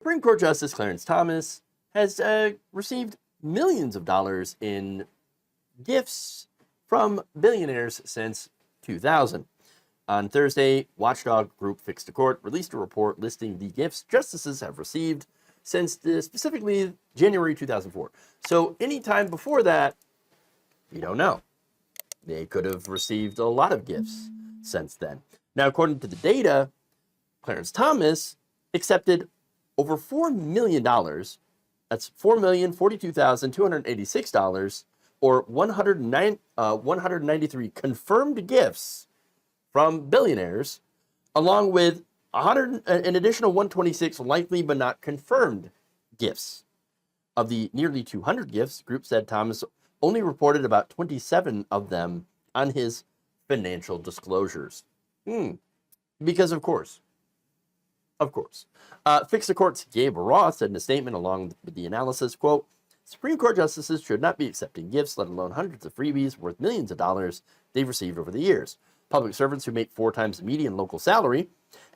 Supreme Court Justice Clarence Thomas has received millions of dollars in gifts from billionaires since 2000. On Thursday, watchdog group Fix the Court released a report listing the gifts justices have received since specifically January 2004. So anytime before that, we don't know. They could have received a lot of gifts since then. Now, according to the data, Clarence Thomas accepted over $4 million. That's $4,042,286, or 193 confirmed gifts from billionaires, along with an additional 126 likely but not confirmed gifts. Of the nearly 200 gifts, the group said Thomas only reported about 27 of them on his financial disclosures. Because of course. Fix the Court's Gabe Roth said in a statement along with the analysis, quote, Supreme Court justices should not be accepting gifts, let alone hundreds of freebies worth millions of dollars they've received over the years. Public servants who make 4 times the median local salary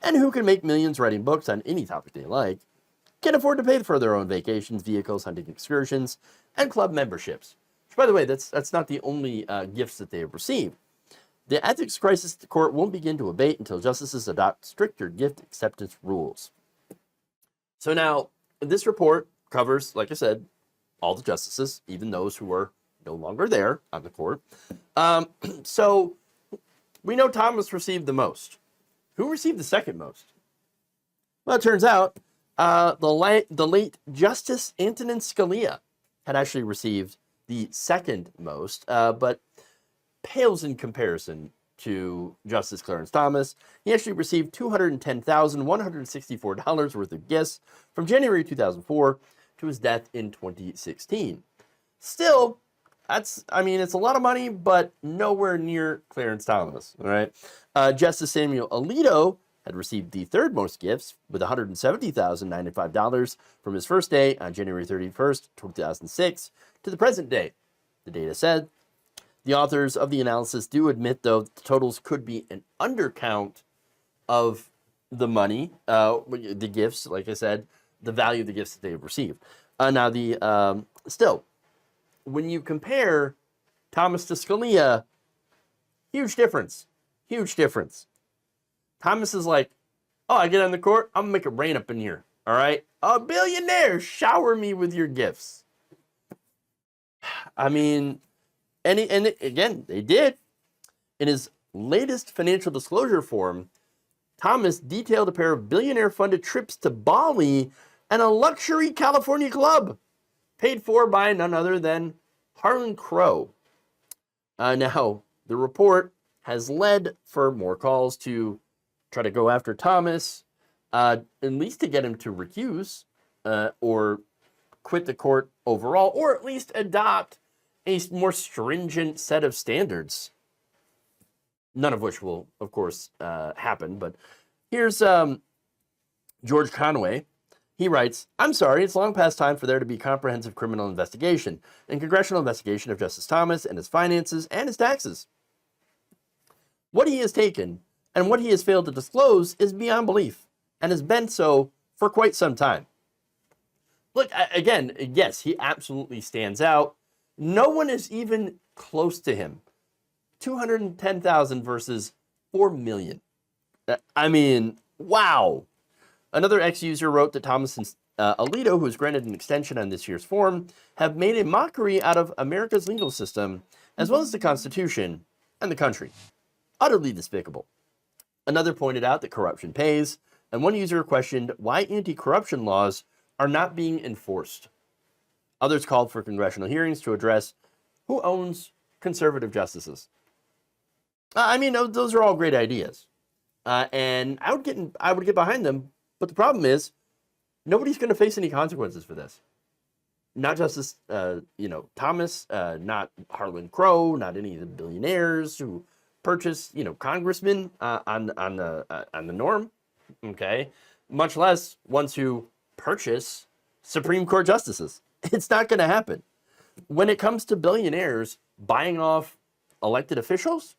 and who can make millions writing books on any topic they like can afford to pay for their own vacations, vehicles, hunting excursions, and club memberships. Which, by the way, that's not the only gifts that they have received. The ethics crisis at the court won't begin to abate until justices adopt stricter gift acceptance rules. So now, this report covers, like I said, all the justices, even those who are no longer there on the court. So we know Thomas received the most. Who received the second most? Well, it turns out the late Justice Antonin Scalia had actually received the second most, but pales in comparison to Justice Clarence Thomas. He actually received $210,164 worth of gifts from January 2004 to his death in 2016. Still, it's a lot of money, but nowhere near Clarence Thomas, all right? Justice Samuel Alito had received the third most gifts with $170,095 from his first day on January 31st, 2006 to the present day, the data said. The authors of the analysis do admit, though, that the totals could be an undercount of the money, the gifts, like I said, the value of the gifts that they have received. Still, when you compare Thomas to Scalia, huge difference. Thomas is like, oh, I get on the court, I'm going to make it rain up in here, all right? A billionaire, shower me with your gifts. And again, they did. In his latest financial disclosure form, Thomas detailed a pair of billionaire-funded trips to Bali and a luxury California club, paid for by none other than Harlan Crow. Now, the report has led for more calls to try to go after Thomas, at least to get him to recuse or quit the court overall, or at least adopt a more stringent set of standards, none of which will, of course, happen. But here's George Conway. He writes, I'm sorry, it's long past time for there to be comprehensive criminal investigation and congressional investigation of Justice Thomas and his finances and his taxes. What he has taken and what he has failed to disclose is beyond belief and has been so for quite some time. Look, again, yes, he absolutely stands out. No one is even close to him. 210,000 versus 4 million. Wow. Another ex-user wrote that Thomas and Alito, who was granted an extension on this year's form, have made a mockery out of America's legal system, as well as the Constitution and the country. Utterly despicable. Another pointed out that corruption pays, and one user questioned why anti-corruption laws are not being enforced. Others called for congressional hearings to address who owns conservative justices. Those are all great ideas, and I would get behind them. But the problem is, nobody's going to face any consequences for this. Not Justice, Thomas, not Harlan Crow, not any of the billionaires who purchase, congressmen on the norm. Okay, much less ones who purchase Supreme Court justices. It's not going to happen. When it comes to billionaires buying off elected officials,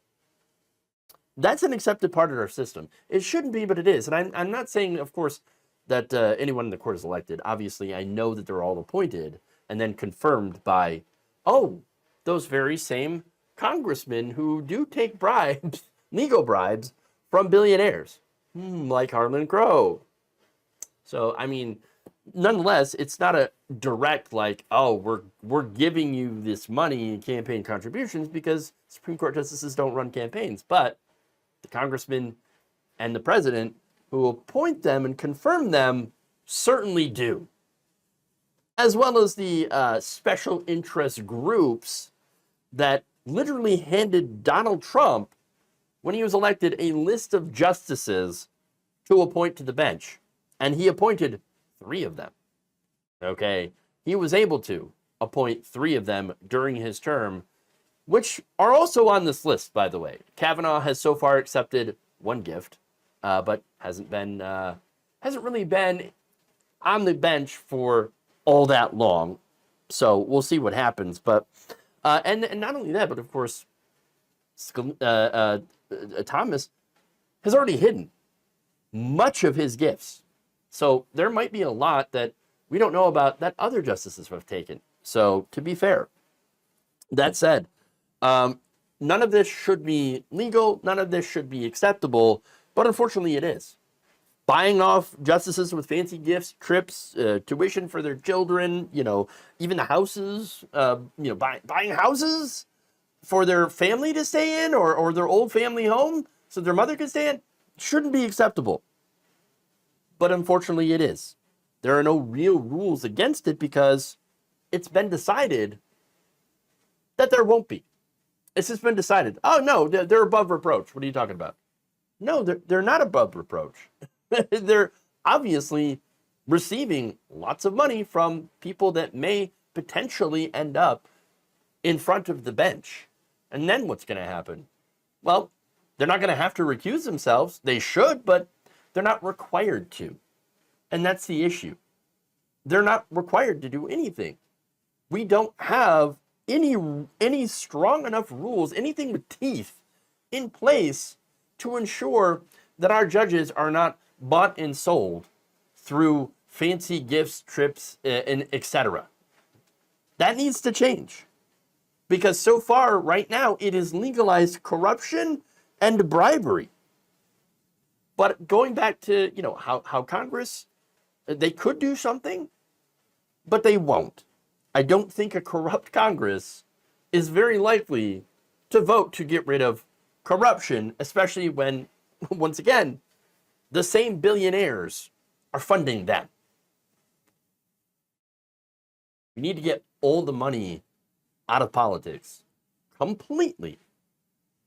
that's an accepted part of our system. It shouldn't be, but it is. And I'm not saying, of course, that anyone in the court is elected. Obviously, I know that they're all appointed and then confirmed by, oh, those very same congressmen who do take bribes, legal bribes, from billionaires, like Harlan Crow. So, I mean, nonetheless, it's not a direct like, oh, we're giving you this money in campaign contributions, because Supreme Court justices don't run campaigns, but the congressman and the president who appoint them and confirm them certainly do. As well as the special interest groups that literally handed Donald Trump, when he was elected, a list of justices to appoint to the bench. And he appointed 3 of them. Okay, he was able to appoint 3 of them during his term, which are also on this list, by the way. Kavanaugh has so far accepted 1 gift, but hasn't really been on the bench for all that long. So we'll see what happens. But and not only that, but of course, Thomas has already hidden much of his gifts. So there might be a lot that we don't know about that other justices have taken. So to be fair, that said, none of this should be legal. None of this should be acceptable. But unfortunately, it is. Buying off justices with fancy gifts, trips, tuition for their children, even the houses, buying houses for their family to stay in, or their old family home so their mother can stay in, shouldn't be acceptable. But unfortunately, it is. There are no real rules against it because it's been decided that there won't be. It's just been decided. Oh, no, they're above reproach. What are you talking about? No, they're not above reproach. They're obviously receiving lots of money from people that may potentially end up in front of the bench. And then what's going to happen? Well, they're not going to have to recuse themselves. They should, but they're not required to. And that's the issue. They're not required to do anything. We don't have any strong enough rules, anything with teeth in place to ensure that our judges are not bought and sold through fancy gifts, trips, and etc. That needs to change. Because so far, right now, it is legalized corruption and bribery. But going back to, how Congress, they could do something, but they won't. I don't think a corrupt Congress is very likely to vote to get rid of corruption, especially when, once again, the same billionaires are funding them. We need to get all the money out of politics completely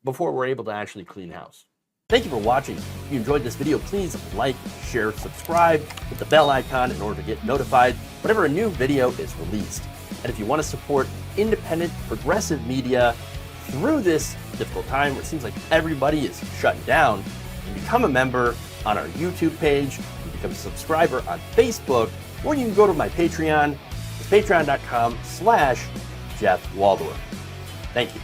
before we're able to actually clean house. Thank you for watching. If you enjoyed this video, please like, share, subscribe, hit the bell icon in order to get notified whenever a new video is released. And if you want to support independent, progressive media through this difficult time where it seems like everybody is shutting down, you can become a member on our YouTube page, you can become a subscriber on Facebook, or you can go to my Patreon. It's patreon.com/Jeff Waldorf. Thank you.